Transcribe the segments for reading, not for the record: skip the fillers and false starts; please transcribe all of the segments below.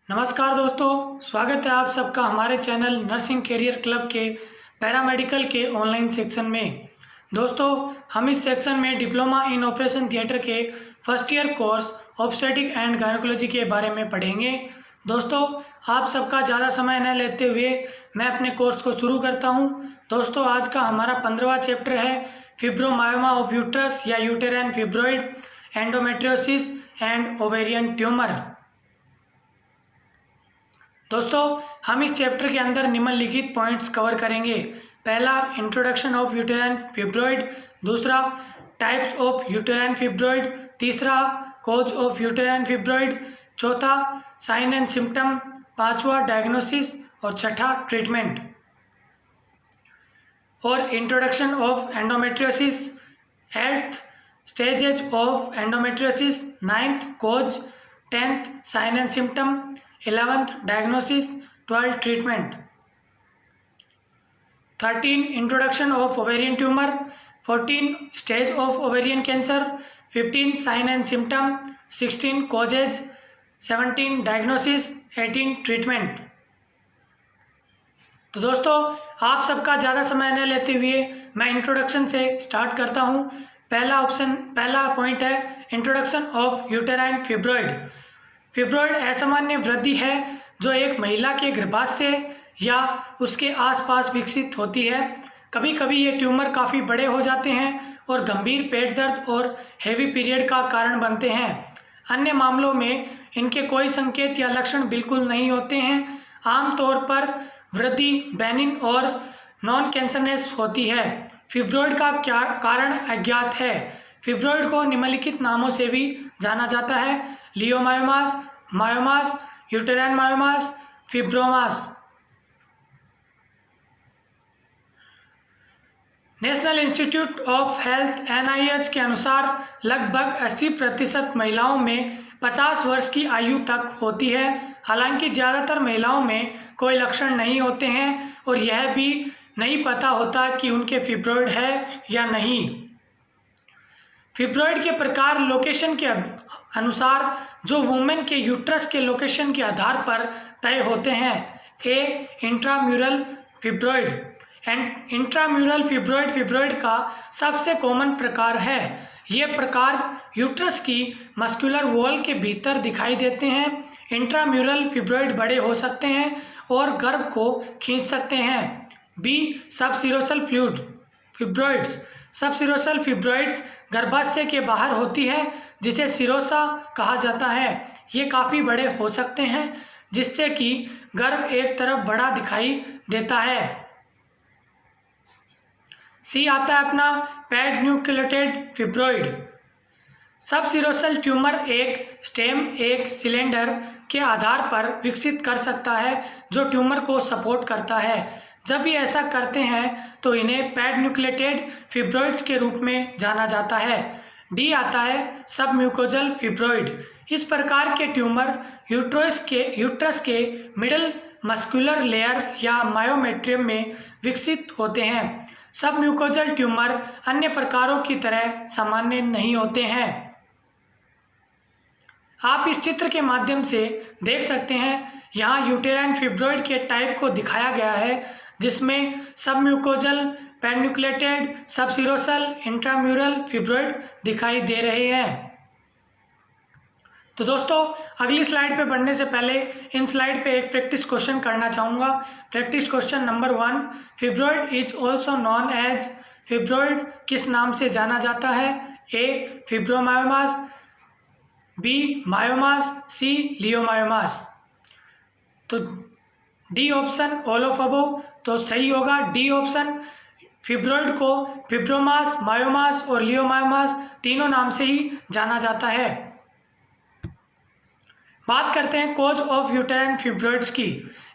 नमस्कार दोस्तों, स्वागत है आप सबका हमारे चैनल नर्सिंग कैरियर क्लब के पैरामेडिकल के ऑनलाइन सेक्शन में। दोस्तों, हम इस सेक्शन में डिप्लोमा इन ऑपरेशन थिएटर के first year course obstetric and gynaecology के बारे में पढ़ेंगे। दोस्तों, आप सबका ज़्यादा समय न लेते हुए मैं अपने कोर्स को शुरू करता हूं। दोस्तों, आज का हमारा 15वां चैप्टर है फिब्रोमायोमा ऑफ यूट्रस या uterine fibroid, endometriosis and ovarian tumour. दोस्तों, हम इस चैप्टर के अंदर निम्नलिखित पॉइंट्स कवर करेंगे। पहला, इंट्रोडक्शन ऑफ यूटेराइन फिब्रॉइड। दूसरा, टाइप्स ऑफ यूटेराइन फिब्रॉइड। तीसरा, कॉज ऑफ यूटेराइन फिब्रॉइड। चौथा, साइन एंड सिम्टम। पांचवा, डायग्नोसिस। और छठा, ट्रीटमेंट। और introduction of endometriosis. 8th, stages of endometriosis. 9th, cause. 10th, sign and symptom. 11th, diagnosis. 12th, treatment. 13, introduction of ovarian tumor. 14, stage of ovarian cancer. 15, sign and symptom. 16, causes. 17, diagnosis. 18, treatment. तो दोस्तों, आप सबका ज़्यादा समय न लेते हुए मैं इंट्रोडक्शन से स्टार्ट करता हूँ। पहला पॉइंट है introduction of uterine fibroid. Fibroid असामान्य वृद्धि है जो एक महिला के गर्भाशय या उसके आसपास विकसित होती है। कभी कभी ये ट्यूमर काफ़ी बड़े हो जाते हैं और गंभीर पेट दर्द और हेवी पीरियड का कारण बनते हैं। अन्य मामलों में इनके कोई संकेत या लक्षण बिल्कुल नहीं होते हैं। आमतौर पर वृद्धि बेनिन और नॉन कैंसरनेस होती है। फिब्रॉइड का क्या कारण अज्ञात है। फिब्रॉइड को निम्नलिखित नामों से भी जाना जाता है: leiomyomas, myomas, uterine myomas, fibromas. National institute of health NIH के अनुसार लगभग 80% महिलाओं में 50 वर्ष की आयु तक होती है। हालांकि ज़्यादातर महिलाओं में कोई लक्षण नहीं होते हैं और यह भी नहीं पता होता कि उनके फिब्रॉइड है या नहीं। फिब्रॉइड के प्रकार लोकेशन के अनुसार जो वुमेन के यूट्रस के लोकेशन के आधार पर तय होते हैं। ए, इंट्राम्यूरल फिब्रॉइड। इंट्राम्यूरल फिब्रॉइड का सबसे कॉमन प्रकार है। ये प्रकार यूट्रस की मस्कुलर वॉल के भीतर दिखाई देते हैं। इंट्राम्यूरल फिब्रॉइड बड़े हो सकते हैं और गर्भ को खींच सकते हैं। बी, सबसिरोसल फिब्रॉइड्स। सबसिरोसल फिब्रॉइड्स गर्भाशय के बाहर होती है जिसे सिरोसा कहा जाता है। ये काफ़ी बड़े हो सकते हैं जिससे कि गर्भ एक तरफ बड़ा दिखाई देता है। सी आता है अपना पैडन्यूक्लेटेड फिब्रॉइड। सबसिरोसल ट्यूमर एक स्टेम, एक सिलेंडर के आधार पर विकसित कर सकता है जो ट्यूमर को सपोर्ट करता है। जब ये ऐसा करते हैं तो इन्हें पैडन्यूक्लेटेड फिब्रॉइड्स के रूप में जाना जाता है। डी आता है सबम्यूकोजल फिब्रॉइड। इस प्रकार के ट्यूमर यूट्रस के मिडल मस्कुलर लेयर या मायोमेट्रियम में विकसित होते हैं। सबम्यूकोजल ट्यूमर अन्य प्रकारों की तरह सामान्य नहीं होते हैं। आप इस चित्र के माध्यम से देख सकते हैं, यहाँ यूटेराइन फिब्रॉइड के टाइप को दिखाया गया है जिसमें सबम्यूकोजल, पैडन्यूक्लेटेड, सबसिरोसल, इंट्राम्यूरल फिब्रॉइड दिखाई दे रहे हैं। तो दोस्तों, अगली स्लाइड पे बढ़ने से पहले इन स्लाइड पे एक प्रैक्टिस क्वेश्चन करना चाहूँगा। Practice question number 1, fibroid is also known as. Fibroid किस नाम से जाना जाता है? A, fibromyomas. B, myomas. C, leiomyomas. तो D option, all of above, तो सही होगा डी ऑप्शन। फिब्रॉइड को फिब्रोमास, मायोमास और लियोमायोमास तीनों नाम से ही जाना जाता है। बात करते हैं कॉज ऑफ यूटेराइन फिब्रॉइड्स की।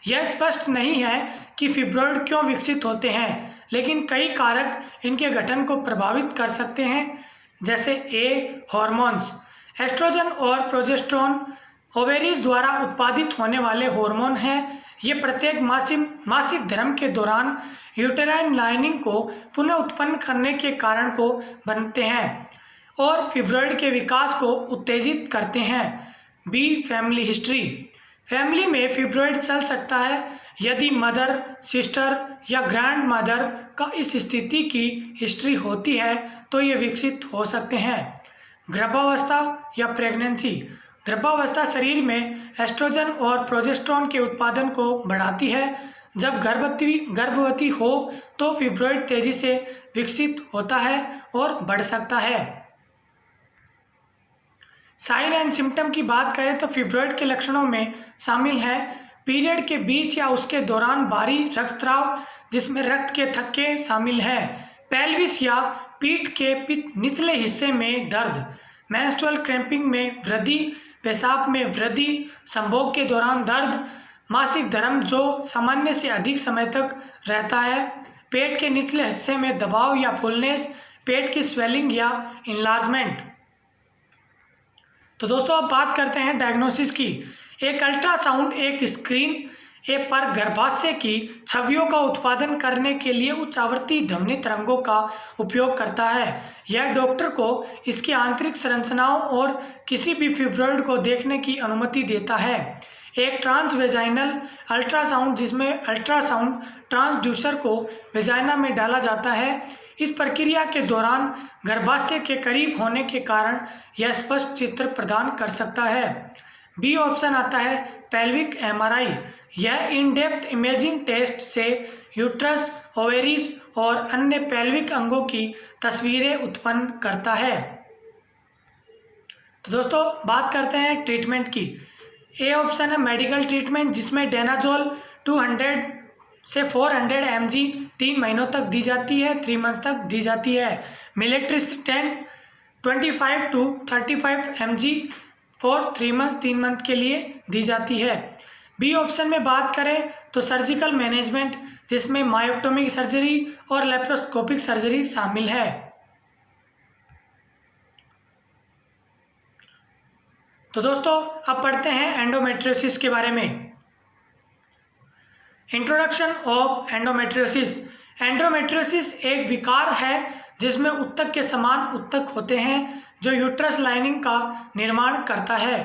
यह स्पष्ट नहीं है कि फिब्रॉइड क्यों विकसित होते हैं, लेकिन कई कारक इनके गठन को प्रभावित कर सकते हैं, जैसे ए, हार्मोन्स। एस्ट्रोजन और प्रोजेस्टेरोन ओवेरीज द्वारा उत्पादित होने वाले हार्मोन हैं। ये प्रत्येक मासिक धर्म के दौरान यूटेराइन लाइनिंग को पुनः उत्पन्न करने के कारण को बनते हैं और फिब्रॉइड के विकास को उत्तेजित करते हैं। B, family history. फैमिली में फिब्रॉइड चल सकता है यदि मदर, सिस्टर या ग्रैंड मदर का इस स्थिति की हिस्ट्री होती है तो ये विकसित हो सकते हैं। गर्भावस्था या प्रेगनेंसी। गर्भावस्था शरीर में एस्ट्रोजन और प्रोजेस्टेरोन के उत्पादन को बढ़ाती है। जब गर्भवती हो तो फिब्रॉइड तेजी से विकसित होता है और बढ़ सकता है। साइन एंड सिम्टम की बात करें तो फिब्रॉइड के लक्षणों में शामिल है पीरियड के बीच या उसके दौरान भारी रक्तस्राव जिसमें रक्त के थक्के शामिल हैं, पेल्विस या पीठ के निचले हिस्से में दर्द, मेंस्ट्रुअल क्रैम्पिंग में वृद्धि, पेशाब में वृद्धि, संभोग के दौरान दर्द, मासिक धर्म जो सामान्य से अधिक समय तक रहता है, पेट के निचले हिस्से में दबाव या फुलनेस, पेट की स्वेलिंग या इनलार्जमेंट। तो दोस्तों अब बात करते हैं डायग्नोसिस की। एक अल्ट्रासाउंड एक स्क्रीन पर गर्भाशय की छवियों का उत्पादन करने के लिए उच्च आवृत्ति ध्वनि तरंगों का उपयोग करता है। यह डॉक्टर को इसकी आंतरिक संरचनाओं और किसी भी फिब्रॉइड को देखने की अनुमति देता है। एक ट्रांसवेजाइनल अल्ट्रासाउंड जिसमें अल्ट्रासाउंड ट्रांसड्यूसर को वेजाइना में डाला जाता है। इस प्रक्रिया के दौरान गर्भाशय के करीब होने के कारण यह स्पष्ट चित्र प्रदान कर सकता है। बी ऑप्शन आता है पेल्विक एमआरआई। यह इन डेप्थ इमेजिंग टेस्ट से यूट्रस, ओवेरीज और अन्य पेल्विक अंगों की तस्वीरें उत्पन्न करता है। तो दोस्तों बात करते हैं ट्रीटमेंट की। ए ऑप्शन है मेडिकल ट्रीटमेंट जिसमें डेनाजोल 200 से 400 mg 3 महीनों तक दी जाती है, 3 मंथ तक दी जाती है। मिलेट्रिस्टेन 25 to 35 mg for 3 month 3 month के लिए दी जाती है। बी ऑप्शन में बात करें तो सर्जिकल मैनेजमेंट जिसमें मायोक्टोमी सर्जरी और लेप्रोस्कोपिक सर्जरी शामिल है। तो दोस्तों अब पढ़ते हैं एंडोमेट्रियोसिस के बारे में। Introduction of endometriosis. एंडोमेट्रियोसिस एक विकार है जिसमें उत्तक के समान उत्तक होते हैं जो यूट्रस लाइनिंग का निर्माण करता है।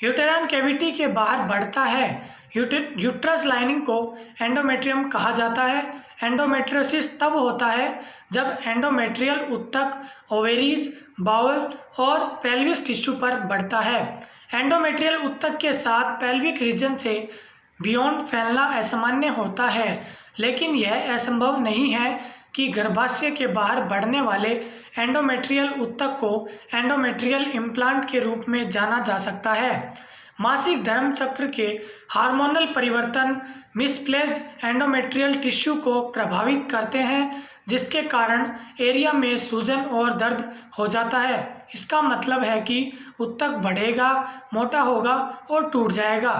यूटेराइन कैविटी के बाहर बढ़ता है। यूट्रस लाइनिंग को एंडोमेट्रियम कहा जाता है। एंडोमेट्रियोसिस तब होता है जब एंडोमेट्रियल उत्तक ओवेरीज, बाउल और पेल्विस टिश्यू पर बढ़ता है। एंडोमेट्रियल उत्तक के साथ पेल्विक रीजन से बियॉन्ड फैलना असामान्य होता है, लेकिन यह असंभव नहीं है कि गर्भाशय के बाहर बढ़ने वाले एंडोमेट्रियल उत्तक को एंडोमेट्रियल इम्प्लांट के रूप में जाना जा सकता है। मासिक धर्म चक्र के हार्मोनल परिवर्तन मिसप्लेस्ड एंडोमेट्रियल टिश्यू को प्रभावित करते हैं जिसके कारण एरिया में सूजन और दर्द हो जाता है। इसका मतलब है कि उत्तक बढ़ेगा, मोटा होगा और टूट जाएगा।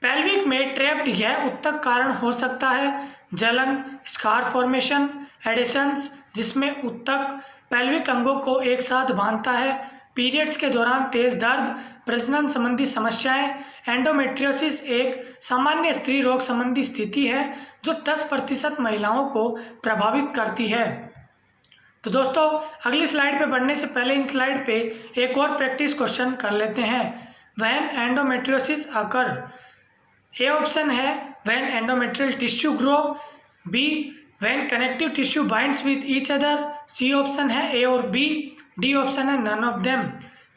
पेल्विक में ट्रैप्ड यह उत्तक कारण हो सकता है जलन, स्कार फॉर्मेशन, एडिशंस जिसमें उत्तक पेल्विक अंगों को एक साथ बांधता है, पीरियड्स के दौरान तेज दर्द, प्रजनन संबंधी समस्याएं। एंडोमेट्रियोसिस एक सामान्य स्त्री रोग संबंधी स्थिति है जो 10% महिलाओं को प्रभावित करती है। तो दोस्तों अगली स्लाइड पे बढ़ने से पहले इन स्लाइड पे एक और प्रैक्टिस क्वेश्चन कर लेते हैं। When endometriosis occur. A option है when endometrial tissue grow, B when connective tissue binds with each other, C option है ए और बी, डी ऑप्शन है नन ऑफ देम।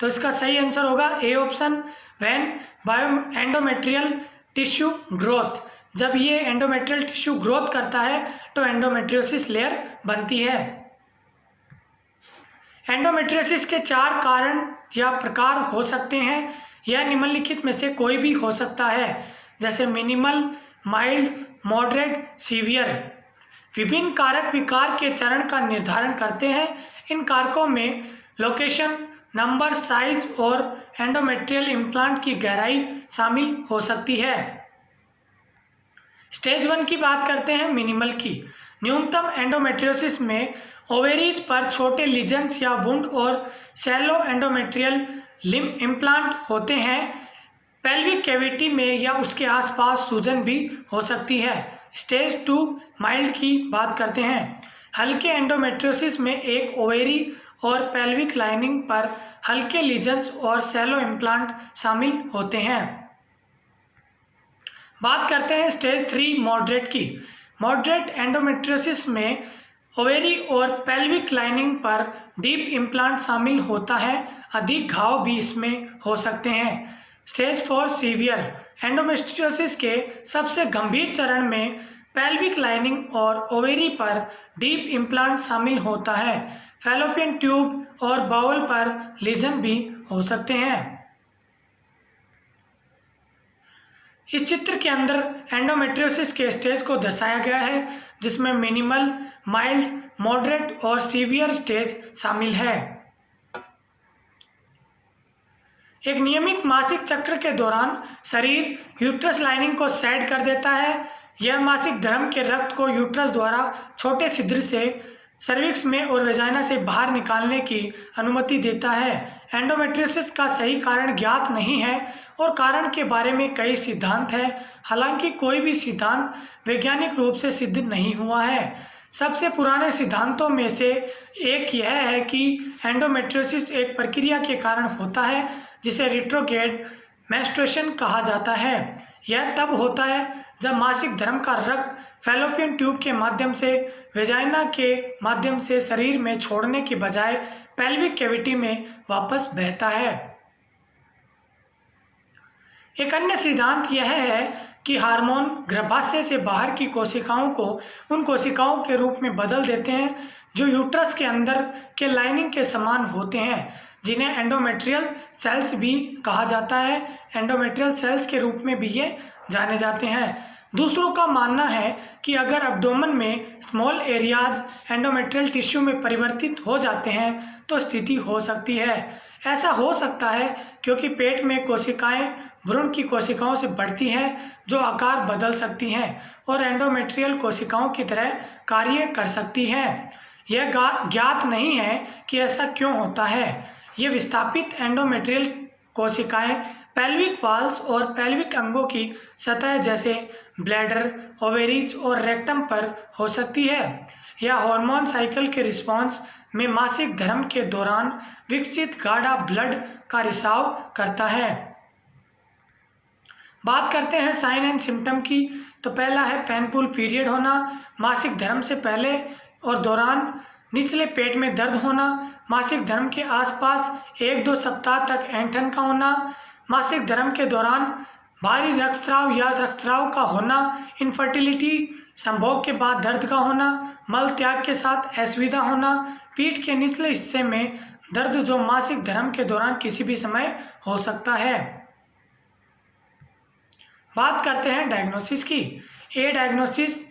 तो इसका सही आंसर होगा A option when bio endometrial tissue growth. जब ये एंडोमेट्रियल टिश्यू ग्रोथ करता है तो एंडोमेट्रियोसिस लेयर बनती है। एंडोमेट्रियोसिस के 4 कारण या प्रकार हो सकते हैं। यह निम्नलिखित में से कोई भी हो सकता है जैसे मिनिमल, माइल्ड, मॉडरेट, सीवियर। विभिन्न कारक विकार के चरण का निर्धारण करते हैं। इन कारकों में लोकेशन, नंबर, साइज और एंडोमेट्रियल इम्प्लांट की गहराई शामिल हो सकती है। स्टेज 1 की बात करते हैं मिनिमल की। न्यूनतम एंडोमेट्रियोसिस में ओवेरीज पर छोटे लीजन्स या वुंड और शैलो एंडोमेट्रियल लिम्फ इम्प्लांट होते हैं। पेल्विक कैविटी में या उसके आसपास सूजन भी हो सकती है। स्टेज 2 माइल्ड की बात करते हैं। हल्के एंडोमेट्रियोसिस में एक ओवेरी और पेल्विक लाइनिंग पर हल्के लीजन्स और सैलो इम्प्लांट शामिल होते हैं। बात करते हैं स्टेज 3 मॉडरेट की। मॉडरेट एंडोमेट्रियोसिस में ओवेरी और पेल्विक लाइनिंग पर डीप इम्प्लांट शामिल होता है। अधिक घाव भी इसमें हो सकते हैं। स्टेज 4 सीवियर एंडोमेट्रियोसिस के सबसे गंभीर चरण में पेल्विक लाइनिंग और ओवेरी पर डीप इम्प्लांट शामिल होता है। फैलोपियन ट्यूब और बाउल पर लीजन भी हो सकते हैं। इस चित्र के अंदर एंडोमेट्रियोसिस के स्टेज को दर्शाया गया है, जिसमें मिनिमल, माइल्ड, मॉडरेट और सीवियर स्टेज शामिल है। एक नियमित मासिक चक्र के दौरान शरीर यूट्रस लाइनिंग को सेड कर देता है। यह मासिक धर्म के रक्त को यूट्रस द्वारा छोटे छिद्र से सर्विक्स में और वेजाइना से बाहर निकालने की अनुमति देता है। एंडोमेट्रियोसिस का सही कारण ज्ञात नहीं है और कारण के बारे में कई सिद्धांत हैं। हालांकि कोई भी सिद्धांत वैज्ञानिक रूप से सिद्ध नहीं हुआ है। सबसे पुराने सिद्धांतों में से एक यह है कि एंडोमेट्रियोसिस एक प्रक्रिया के कारण होता है जिसे रिट्रोग्रेड मेंस्ट्रुएशन कहा जाता है। यह तब होता है जब मासिक धर्म का रक्त फैलोपियन ट्यूब के माध्यम से वेजाइना के माध्यम से शरीर में छोड़ने के बजाय पेल्विक कैविटी में वापस बहता है। एक अन्य सिद्धांत यह है कि हार्मोन गर्भाशय से बाहर की कोशिकाओं को उन कोशिकाओं के रूप में बदल देते हैं जो यूट्रस के अंदर के लाइनिंग के समान होते हैं, जिन्हें एंडोमेट्रियल सेल्स भी कहा जाता है। एंडोमेट्रियल सेल्स के रूप में भी ये जाने जाते हैं। दूसरों का मानना है कि अगर एब्डोमेन में स्मॉल एरियाज एंडोमेट्रियल टिश्यू में परिवर्तित हो जाते हैं तो स्थिति हो सकती है। ऐसा हो सकता है क्योंकि पेट में कोशिकाएं भ्रूण की कोशिकाओं से बढ़ती हैं जो आकार बदल सकती हैं और एंडोमेट्रियल कोशिकाओं की तरह कार्य कर सकती हैं। यह ज्ञात नहीं है कि ऐसा क्यों होता है। ये विस्थापित एंडोमेट्रियल कोशिकाएं पेल्विक वॉल्स और पेल्विक अंगों की सतह जैसे ब्लैडर, ओवेरीज और रेक्टम पर हो सकती है। यह हार्मोन साइकिल के रिस्पॉन्स में मासिक धर्म के दौरान विकसित गाढ़ा ब्लड का रिसाव करता है। बात करते हैं साइन एंड सिम्टम की। तो पहला है पेनफुल पीरियड होना, मासिक धर्म से पहले और दौरान निचले पेट में दर्द होना, मासिक धर्म के आसपास 1-2 सप्ताह तक ऐंठन का होना, मासिक धर्म के दौरान भारी रक्तस्राव या रक्तस्राव का होना, इनफर्टिलिटी, संभोग के बाद दर्द का होना, मल त्याग के साथ असुविधा होना, पीठ के निचले हिस्से में दर्द जो मासिक धर्म के दौरान किसी भी समय हो सकता है। बात करते हैं डायग्नोसिस की। ए डायग्नोसिस,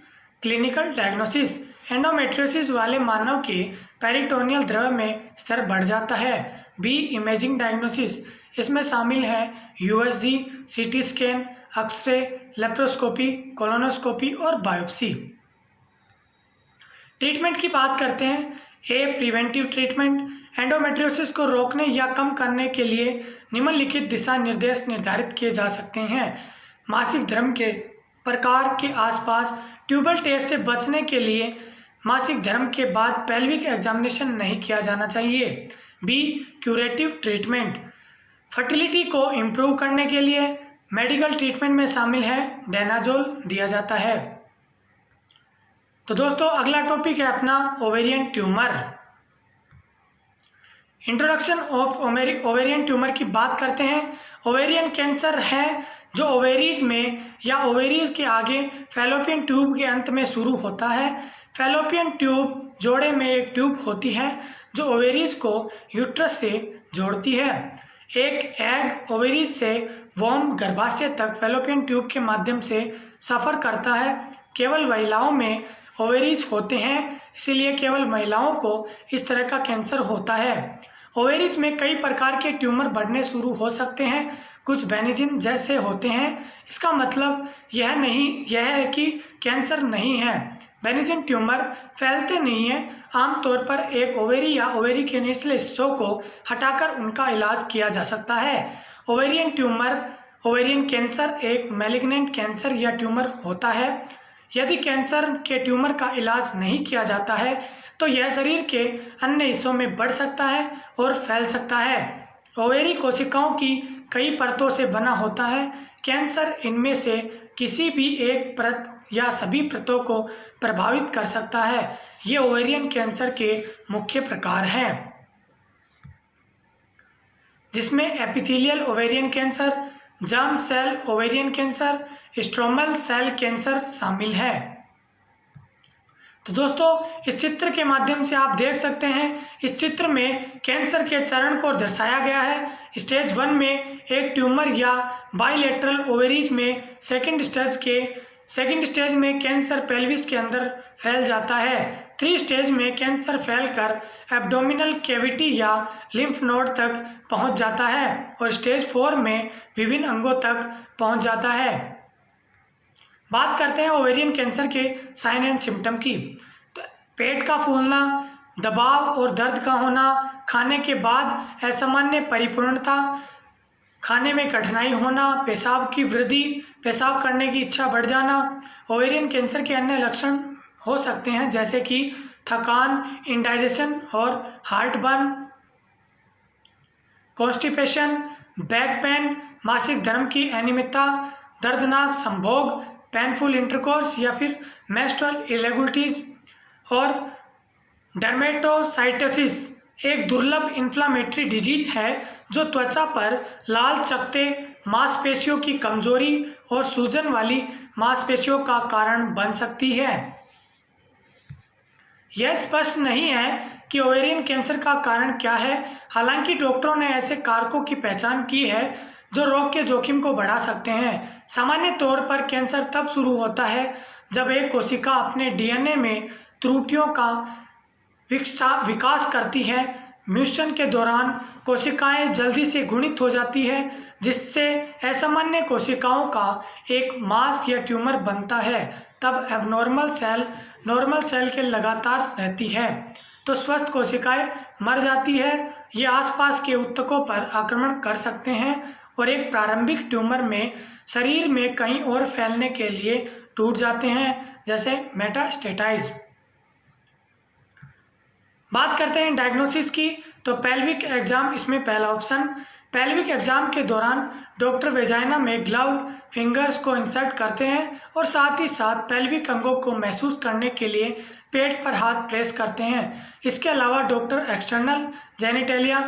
क्लिनिकल डायग्नोसिस। एंडोमेट्रियोसिस वाले मानव के पेरिटोनियल द्रव्य में स्तर बढ़ जाता है। B imaging diagnosis. इसमें शामिल है USG, CT scan, x-ray, laparoscopy, colonoscopy और बायोप्सी। ट्रीटमेंट की बात करते हैं। ए प्रिवेंटिव ट्रीटमेंट। एंडोमेट्रियोसिस को रोकने या कम करने के लिए निम्नलिखित दिशा निर्देश निर्धारित किए जा सकते हैं। मासिक धर्म के प्रकार के आसपास ट्यूबल टेस्ट से बचने के लिए मासिक धर्म के बाद पेल्विक एग्जामिनेशन नहीं किया जाना चाहिए। B curative treatment. फर्टिलिटी को इम्प्रूव करने के लिए मेडिकल ट्रीटमेंट में शामिल है डेनाजोल दिया जाता है। तो दोस्तों अगला टॉपिक है अपना ovarian tumour. Introduction of ovarian tumour की बात करते हैं। ओवेरियन कैंसर है जो ओवेरीज में या ओवेरीज के आगे फैलोपियन ट्यूब के अंत में शुरू होता है। फैलोपियन ट्यूब जोड़े में एक ट्यूब होती है जो ओवेरीज को यूट्रस से जोड़ती है। एक एग ओवेरीज से वॉर्म गर्भाशय तक फैलोपियन ट्यूब के माध्यम से सफ़र करता है। केवल महिलाओं में ओवेरीज होते हैं, इसीलिए केवल महिलाओं को इस तरह का कैंसर होता है। ओवेरीज में कई प्रकार के ट्यूमर बढ़ने शुरू हो सकते हैं, कुछ बेनिजिन जैसे होते हैं। इसका मतलब यह है कि कैंसर नहीं है। बेनिजिन ट्यूमर फैलते नहीं हैं। आमतौर पर एक ओवेरी या ओवेरी के निचले हिस्सों को हटाकर उनका इलाज किया जा सकता है। ओवेरियन कैंसर एक मैलिग्नेंट कैंसर या ट्यूमर होता है। यदि कैंसर के ट्यूमर का इलाज नहीं किया जाता है तो यह शरीर के अन्य हिस्सों में बढ़ सकता है और फैल सकता है। ओवेरी कोशिकाओं की कई परतों से बना होता है। कैंसर इनमें से किसी भी एक परत या सभी परतों को प्रभावित कर सकता है। ये ओवेरियन कैंसर के मुख्य प्रकार हैं, जिसमें epithelial ovarian cancer, germ cell ovarian cancer, stromal cell cancer शामिल है। तो दोस्तों, इस चित्र के माध्यम से आप देख सकते हैं, इस चित्र में कैंसर के चरण को दर्शाया गया है। स्टेज 1 में एक ट्यूमर या बाइलेटरल ओवेरीज में, सेकेंड स्टेज में कैंसर पेल्विस के अंदर फैल जाता है। 3 स्टेज में कैंसर फैलकर एब्डोमिनल कैविटी या लिम्फ नोड तक पहुंच जाता है और स्टेज 4 में विभिन्न अंगों तक पहुंच जाता है। बात करते हैं ओवेरियन कैंसर के साइन एंड सिम्टम की। तो पेट का फूलना, दबाव और दर्द का होना, खाने के बाद असामान्य परिपूर्णता, खाने में कठिनाई होना, पेशाब की वृद्धि, पेशाब करने की इच्छा बढ़ जाना। ओवेरियन कैंसर के अन्य लक्षण हो सकते हैं जैसे कि थकान, इंडाइजेशन और हार्टबर्न, कॉन्स्टिपेशन, बैक पेन, मासिक धर्म की अनियमितता, दर्दनाक संभोग, पेनफुल इंटरकोर्स या फिर मेंस्ट्रुअल इरेगुलरिटीज और डर्मेटोसाइटोसिस एक दुर्लभ इन्फ्लामेटरी डिजीज है जो त्वचा पर लाल चकत्ते, मांसपेशियों की कमजोरी और सूजन वाली मांसपेशियों का कारण बन सकती है। यह स्पष्ट नहीं है कि ओवेरियन कैंसर का कारण क्या है। हालांकि डॉक्टरों ने ऐसे कारकों की पहचान की है जो रोग के जोखिम को बढ़ा सकते हैं। सामान्य तौर पर कैंसर तब शुरू होता है जब एक कोशिका अपने डीएनए में त्रुटियों का विकास करती है। म्यूटेशन के दौरान कोशिकाएं जल्दी से गुणित हो जाती है, जिससे असामान्य कोशिकाओं का एक मास या ट्यूमर बनता है। तब एबनॉर्मल सेल नॉर्मल सेल के लगातार रहती है तो स्वस्थ कोशिकाएं मर जाती है। ये आसपास के ऊतकों पर आक्रमण कर सकते हैं और एक प्रारंभिक ट्यूमर में शरीर में कहीं और फैलने के लिए टूट जाते हैं, जैसे मेटास्टेसाइज। बात करते हैं डायग्नोसिस की। तो पेल्विक एग्जाम इसमें पहला ऑप्शन। पेल्विक एग्जाम के दौरान डॉक्टर वेजाइना में ग्लव्ड फिंगर्स को इंसर्ट करते हैं और साथ ही साथ पेल्विक अंगों को महसूस करने के लिए पेट पर हाथ प्रेस करते हैं। इसके अलावा डॉक्टर एक्सटर्नल जेनिटेलिया,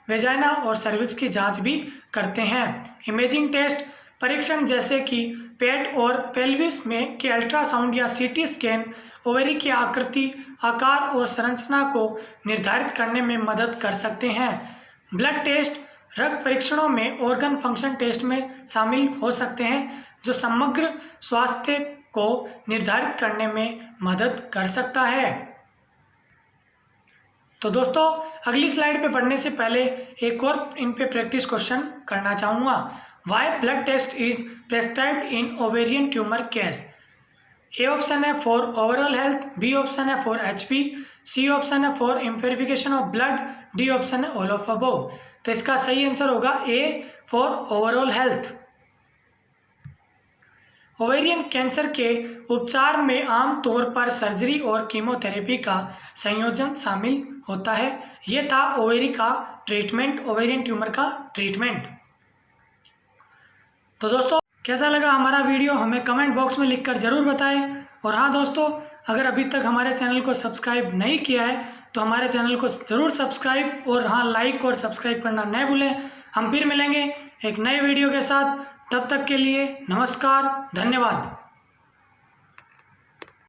वेजाइना और सर्विक्स की जांच भी करते हैं। इमेजिंग टेस्ट परीक्षण जैसे कि पेट और पेल्विस में के अल्ट्रासाउंड या सीटी स्कैन ओवरी की आकृति, आकार और संरचना को निर्धारित करने में मदद कर सकते हैं। ब्लड टेस्ट रक्त परीक्षणों में ऑर्गन फंक्शन टेस्ट में शामिल हो सकते हैं जो समग्र स्वास्थ्य को निर्धारित करने में मदद कर सकता है। तो दोस्तों, अगली स्लाइड पे बढ़ने से पहले एक और इन पे प्रैक्टिस क्वेश्चन करना चाहूँगा। Why blood test is prescribed in ovarian tumour case? A option है for overall health, B option है फॉर एचपी, सी ऑप्शन है for impurification of blood, D option है ऑल ऑफ अबव। तो इसका सही answer होगा A for overall health. Ovarian cancer के उपचार में आमतौर पर सर्जरी और कीमोथेरेपी का संयोजन शामिल होता है। यह था ओवेरी का ट्रीटमेंट, ओवेरियन ट्यूमर का ट्रीटमेंट। तो दोस्तों, कैसा लगा हमारा वीडियो हमें कमेंट बॉक्स में लिखकर ज़रूर बताएं। और हाँ दोस्तों, अगर अभी तक हमारे चैनल को सब्सक्राइब नहीं किया है तो हमारे चैनल को ज़रूर सब्सक्राइब और हाँ लाइक और सब्सक्राइब करना न भूलें। हम फिर मिलेंगे एक नए वीडियो के साथ। तब तक के लिए नमस्कार, धन्यवाद।